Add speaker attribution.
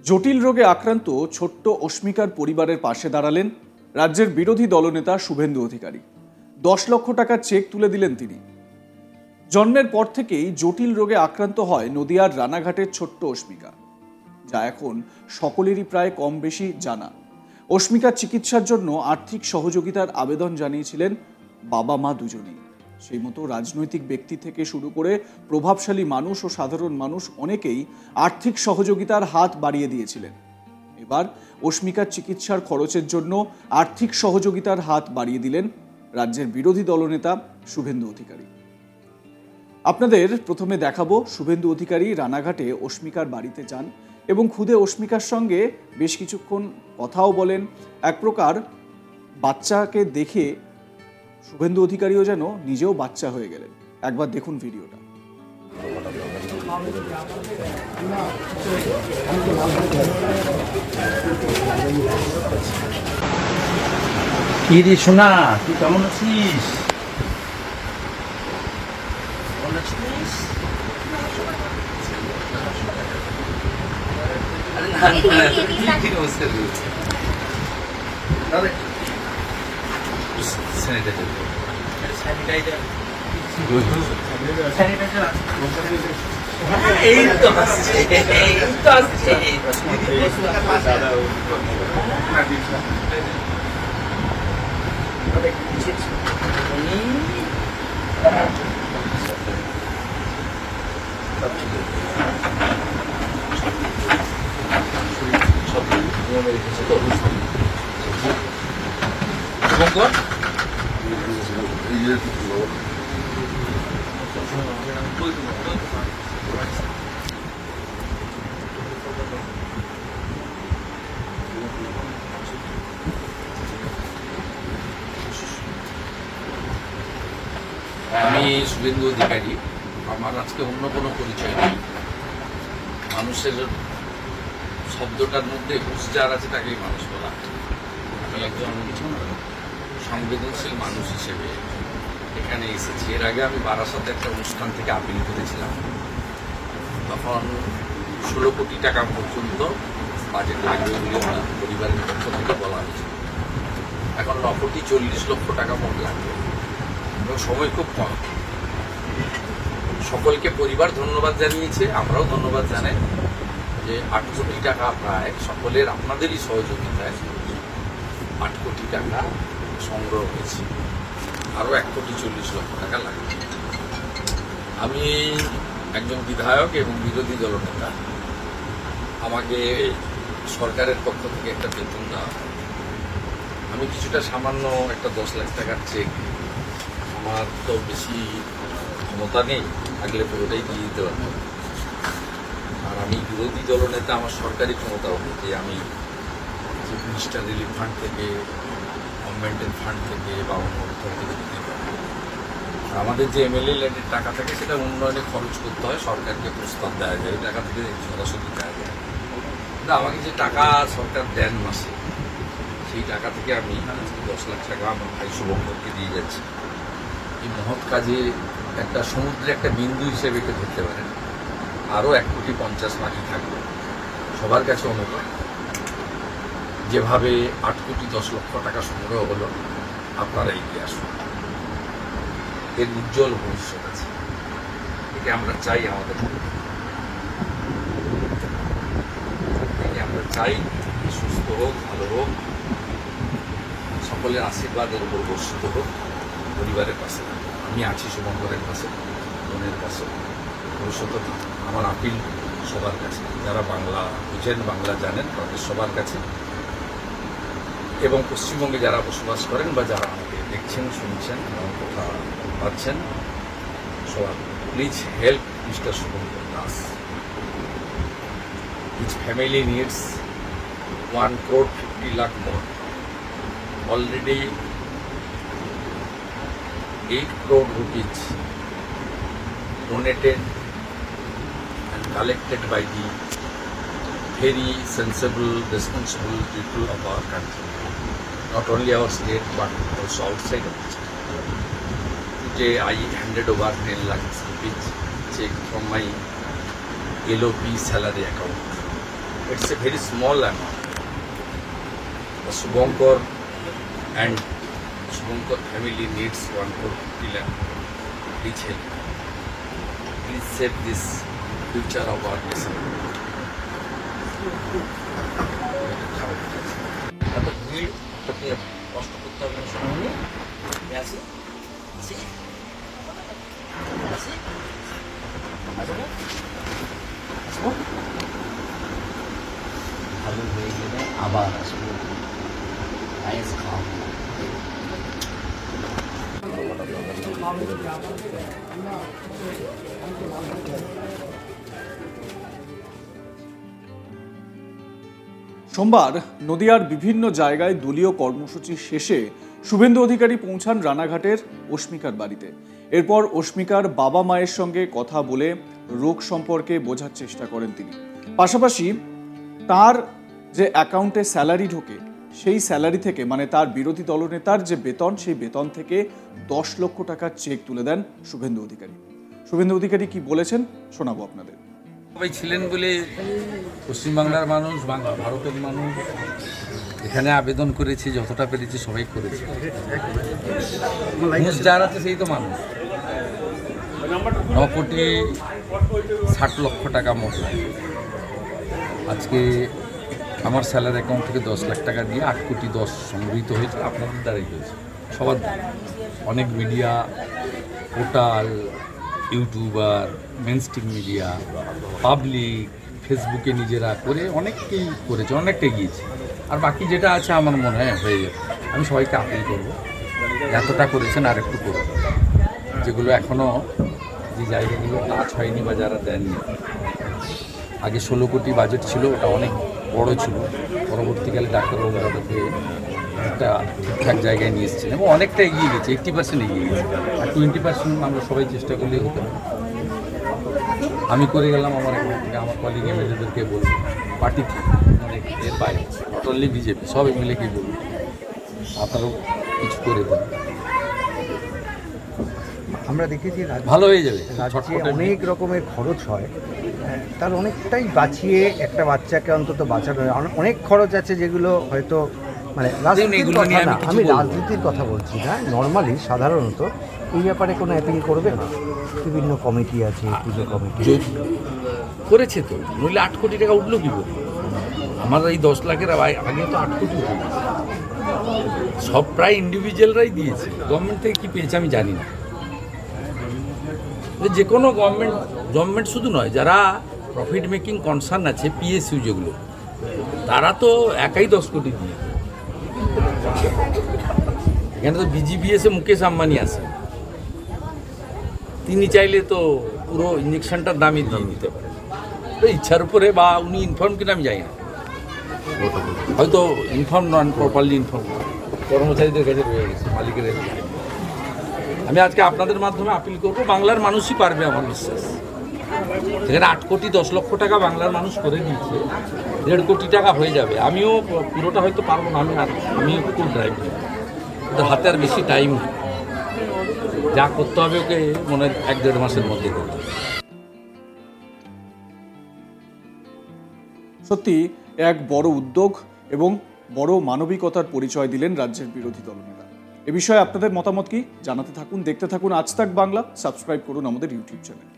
Speaker 1: জটিল রোগে আক্রান্ত ছোট্ট অস্মিকার পরিবারের পাশে দাঁড়ালেন রাজ্যের বিরোধী দলনেতা শুভেন্দু অধিকারী। 10 লক্ষ টাকার চেক তুলে দিলেন তিনি। জন্মের পর থেকেই জটিল রোগে আক্রান্ত হয় নদিয়ার রানাঘাটের ছোট্ট অস্মিকা, যা এখন সকলেরই প্রায় কম বেশি জানা। অস্মিকার চিকিৎসার জন্য আর্থিক সহযোগিতার আবেদন জানিয়েছিলেন বাবা মা দুজনেই। সেই মতো রাজনৈতিক ব্যক্তি থেকে শুরু করে প্রভাবশালী মানুষ ও সাধারণ মানুষ অনেকেই আর্থিক সহযোগিতার হাত বাড়িয়ে দিয়েছিলেন। এবার অস্মিকার চিকিৎসার খরচের জন্য আর্থিক সহযোগিতার হাত বাড়িয়ে দিলেন রাজ্যের বিরোধী দলনেতা শুভেন্দু অধিকারী। আপনাদের প্রথমে দেখাবো শুভেন্দু অধিকারী রানাঘাটে অস্মিকার বাড়িতে যান এবং খুদে অস্মিকার সঙ্গে বেশ কিছুক্ষণ কথাও বলেন। এক প্রকার বাচ্চাকে দেখে শুভেন্দু অধিকারীও যেন নিজেও বাচ্চা হয়ে গেলেন। একবার দেখুন ভিডিওটা।
Speaker 2: কি রে সোনা, তুই কেমন আছিস?
Speaker 3: আমি শুভেন্দু অধিকারী। আমার আজকে অন্য কোনো পরিচয় নেই। মানুষের শব্দটার মধ্যে হুঁশ যার আছে তাকেই মানুষ বলা। আমি একজন সংবেদনশীল মানুষ হিসেবে এখানে এসেছি। এর আগে আমি বারাসাতে একটা অনুষ্ঠান থেকে আপিল করেছিলাম। তখন 16 কোটি টাকা পর্যন্ত বাজেট লাগবে বলে পরিবারের পক্ষ থেকে বলা হয়েছিল। এখন 9 কোটি 40 লক্ষ টাকা মোট লাগবে এবং সময় খুব কম। সকলকে পরিবার ধন্যবাদ জানিয়েছে, আমরাও ধন্যবাদ জানাই যে 8 কোটি টাকা প্রায় সকলের আপনাদেরই সহযোগিতায় 8 কোটি টাকা সংগ্রহ হয়েছে। আরও 1 কোটি 40 লক্ষ টাকা লাগবে। আমি একজন বিধায়ক এবং বিরোধী দলনেতা। আমাকে সরকারের পক্ষ থেকে একটা বেতন দেওয়া হয়। আমি কিছুটা সামান্য একটা 10 লাখ টাকার চেক, আমার তো বেশি ক্ষমতা নেই, থাকলে পুরোটাই দিয়ে দিতে পারবো। আর আমি বিরোধী দলনেতা, আমার সরকারি ক্ষমতা অনুযায়ী আমি চিফ মিনিস্টার রিলিফ ফান্ড থেকে, গভর্নমেন্টের ফান্ড থেকে বা অন্য কোথাও থেকে দিতে পারবো। আর আমাদের যে এমএলএ ল্যান্ডের টাকা থাকে সেটা উন্নয়নে খরচ করতে হয়, সরকারকে প্রস্তাব দেওয়া যায়, ওই টাকা থেকে সরাসরি দেওয়া যায়। কিন্তু আমাকে যে টাকা সরকার দেন মাসে, সেই টাকা থেকে আমি 10 লাখ টাকা আমার ভাই শুভঙ্করকে দিয়ে যাচ্ছি। এই মহৎ কাজে একটা সমুদ্রে একটা বিন্দু হিসেবে একে ধরতে পারেন। আরও 1 কোটি 50 বাকি থাকবে। সবার কাছে অনুরোধ, যেভাবে 8 কোটি 10 লক্ষ টাকা সংগ্রহ হলো, আপনারা এগিয়ে আসুন। এর উজ্জ্বল ভবিষ্যৎ আছে, একে আমরা চাই। আমাদের একে আমরা চাই সুস্থ হোক, ভালো হোক, সকলের আশীর্বাদের উপর বর্ষিত হোক, পরিবারের পাশে। আমি আছি শুভঙ্করের পাশে, বোনের পাশে। ভবিষ্যৎ আমার আপিল সবার কাছে, যারা বাংলা বুঝেন, বাংলা জানেন, তাদের সবার কাছে, এবং পশ্চিমবঙ্গে যারা বসবাস করেন বা যারা আমাকে দেখছেন, শুনছেন, আমার কথা পাচ্ছেন, সবার please help mister Shubhankar Das. His family needs 1 crore 50 lakh more. Already 8 crore rupees donated and collected by the very sensible, responsible people of our country. Not only our state but also outside of the state. Today I handed over 10 lakh rupees check from my LOP salary account. It's a very small amount. The Subhankar and Subhankar family needs 1 crore million. Please help. Please save this future of our nation. এত ভিড় আপনি কষ্ট করতে হবে না, সময় নেই। আমি আছি আছি আছি আসবো আসবো ভালো হয়ে গেলে আবার আসবো। আইস খাও।
Speaker 1: সোমবার নদিয়ার বিভিন্ন জায়গায় দলীয় কর্মসূচি শেষে শুভেন্দু অধিকারী পৌঁছান রানাঘাটের অস্মিকার বাড়িতে। এরপর অস্মিকার বাবা মায়ের সঙ্গে কথা বলে রোগ সম্পর্কে বোঝার চেষ্টা করেন তিনি। পাশাপাশি তার যে অ্যাকাউন্টে স্যালারি ঢোকে সেই স্যালারি থেকে, মানে তার বিরোধী দলনেতার যে বেতন, সেই বেতন থেকে 10 লক্ষ টাকার চেক তুলে দেন শুভেন্দু অধিকারী। শুভেন্দু অধিকারী কি বলেছেন শোনাবো আপনাদের।
Speaker 3: সবাই ছিলেন বলে পশ্চিমবাংলার মানুষ, ভারতের মানুষ এখানে আবেদন করেছে, যতটা পেরেছে সবাই করেছে। মানুষ যার আছে সেই তো মানুষ। 9,60,00,000 টাকা মোট আজকে আমার স্যালারি অ্যাকাউন্ট থেকে 10 লাখ টাকা দিয়ে 8,10,00,000 সংগৃহীত হয়েছে। আপনাদের দ্বারাই হয়েছে, সবার অনেক media, portal, YouTuber, mainstream media, public, ফেসবুকে নিজেরা করে অনেককেই করেছে, অনেকটা এগিয়েছে। আর বাকি যেটা আছে আমার মনে হয় হয়ে যাবে। আমি সবাইকে আপিল করব, এতটা করেছেন আর একটু করব। যেগুলো এখনও যে জায়গাগুলো টাচ হয়নি বা যারা দেননি, আগে 16 কোটি বাজেট ছিল, ওটা অনেক বড় ছিল। পরবর্তীকালে ডাক্তারবাবুরা ওটাকে একটা ঠিকঠাক জায়গায় নিয়ে এসেছেন এবং অনেকটা এগিয়ে গেছে, 80% এগিয়ে গেছে। আর 20% আমরা সবাই চেষ্টা করলেই হতে পারে। আমি করে গেলাম, আমার আমার কলিগ এমএলএদেরকে বলবো, পার্টি অনেক এর বাইরে, নট অনলি বিজেপি, সব এমএলএকেই বলবো আপনারাও কিছু করে দেন,
Speaker 4: আমরা দেখেছি
Speaker 3: ভালো হয়ে যাবে।
Speaker 4: অনেক রকমের খরচ হয়, তার অনেকটাই বাঁচিয়ে একটা বাচ্চাকে অন্তত বাঁচানো হয়। অনেক খরচ আছে যেগুলো হয়তো মানে রাজনীতির কথা না, আমি রাজনীতির কথা বলছি না, নর্মালি সাধারণত এই ব্যাপারে কোনো অ্যাপিল করবে না। বিভিন্ন কমিটি আছে, পুজো কমিটি
Speaker 3: করেছে তো, নইলে 8 কোটি টাকা উঠলো কী করে? আমার এই 10 লাখের আগে তো 8 কোটি উঠে গেছে। সব প্রায় ইন্ডিভিজুয়ালরাই দিয়েছে, গভর্নমেন্ট থেকে কী পেয়েছে আমি জানি না। যে কোনো গভর্নমেন্ট শুধু নয়, যারা প্রফিট মেকিং কনসার্ন আছে, পিএসইউ যেগুলো, তারা তো একাই 10 কোটি দিয়ে। এখানে তো বিজিবিএসে মুকেশ আম্বানি আছে, তিনি চাইলে তো পুরো ইঞ্জেকশনটার দামই দিয়ে নিতে পারে। তো ইচ্ছার উপরে, বা উনি ইনফর্ম কিনা আমি জানি না, হয়তো ইনফর্ম নন, প্রপারলি ইনফর্ম কর্মচারীদের কাছে রয়ে গেছে, মালিকের কাছে। আমি আজকে আপনাদের মাধ্যমে আপিল করব, বাংলার মানুষই পারবে আমার বিশ্বাস। সেখানে 8 কোটি 10 লক্ষ টাকা বাংলার মানুষ করে দিয়েছে, 1.5 কোটি টাকা হয়ে যাবে। আমিও পুরোটা হয়তো পারবো না, আমি একটু ড্রাইভ নেব, কিন্তু হাতে আর বেশি টাইম নেই। যা করতে হবে ওকে মনে হয় 1-1.5 মাসের মধ্যে করতে হবে।
Speaker 1: সত্যি এক বড় উদ্যোগ এবং বড় মানবিকতার পরিচয় দিলেন রাজ্যের বিরোধী দলনেতা। এ বিষয়ে আপনাদের মতামত কি জানাতে থাকুন, দেখতে থাকুন আজ তাক বাংলা, সাবস্ক্রাইব করুন আমাদের ইউটিউব চ্যানেল।